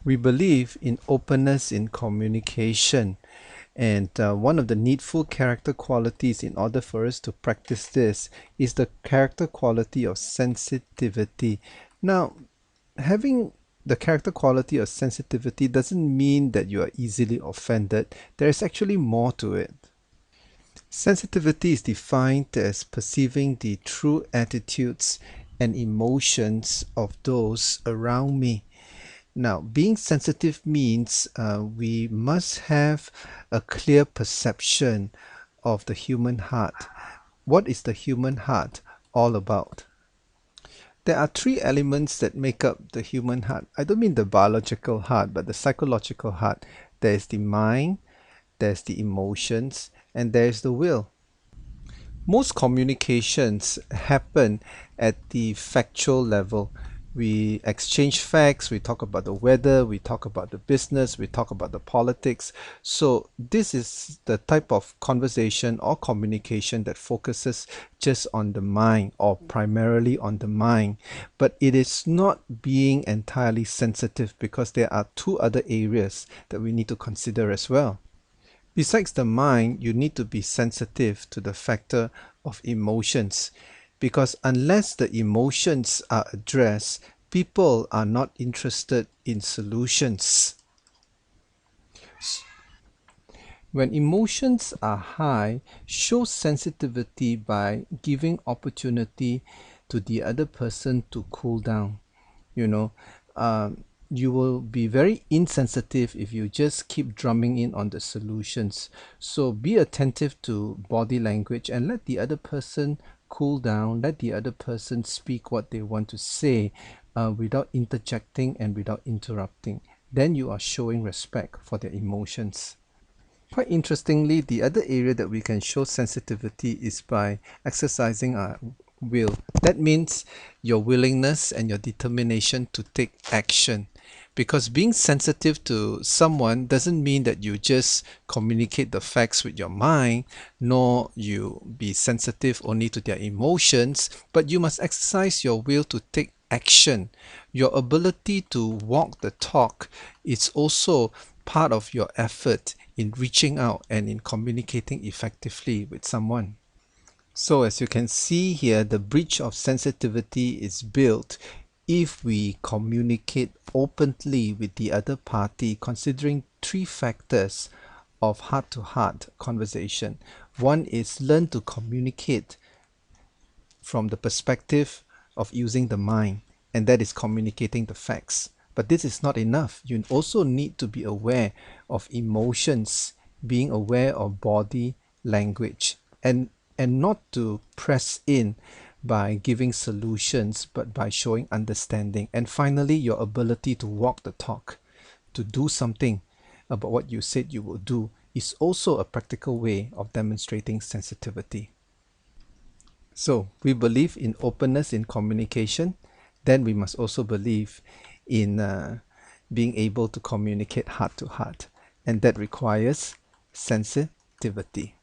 We believe in openness in communication, and one of the needful character qualities in order for us to practice this is the character quality of sensitivity. Now, having the character quality of sensitivity doesn't mean that you are easily offended. There is actually more to it. Sensitivity is defined as perceiving the true attitudes and emotions of those around me. Now, being sensitive means we must have a clear perception of the human heart. What is the human heart all about? There are three elements that make up the human heart. I don't mean the biological heart, but the psychological heart. There is the mind, there's the emotions, and there's the will. Most communications happen at the factual level. We exchange facts, we talk about the weather, we talk about the business, we talk about the politics. So this is the type of conversation or communication that focuses just on the mind or primarily on the mind. But it is not being entirely sensitive because there are two other areas that we need to consider as well. Besides the mind, you need to be sensitive to the factor of emotions, because unless the emotions are addressed, people are not interested in solutions. When emotions are high, show sensitivity by giving opportunity to the other person to cool down. You know, you will be very insensitive if you just keep drumming in on the solutions. So be attentive to body language and let the other person cool down, let the other person speak what they want to say without interjecting and without interrupting. Then you are showing respect for their emotions. Quite interestingly, the other area that we can show sensitivity is by exercising our will. That means your willingness and your determination to take action. Because being sensitive to someone doesn't mean that you just communicate the facts with your mind, nor you be sensitive only to their emotions, but you must exercise your will to take action. Your ability to walk the talk is also part of your effort in reaching out and in communicating effectively with someone. So as you can see here, the bridge of sensitivity is built if we communicate openly with the other party, considering three factors of heart-to-heart conversation. One is learn to communicate from the perspective of using the mind, and that is communicating the facts. But this is not enough. You also need to be aware of emotions, being aware of body language, and not to press in by giving solutions, but by showing understanding. And finally, your ability to walk the talk, to do something about what you said you will do, is also a practical way of demonstrating sensitivity. So we believe in openness in communication, then we must also believe in being able to communicate heart to heart, and that requires sensitivity.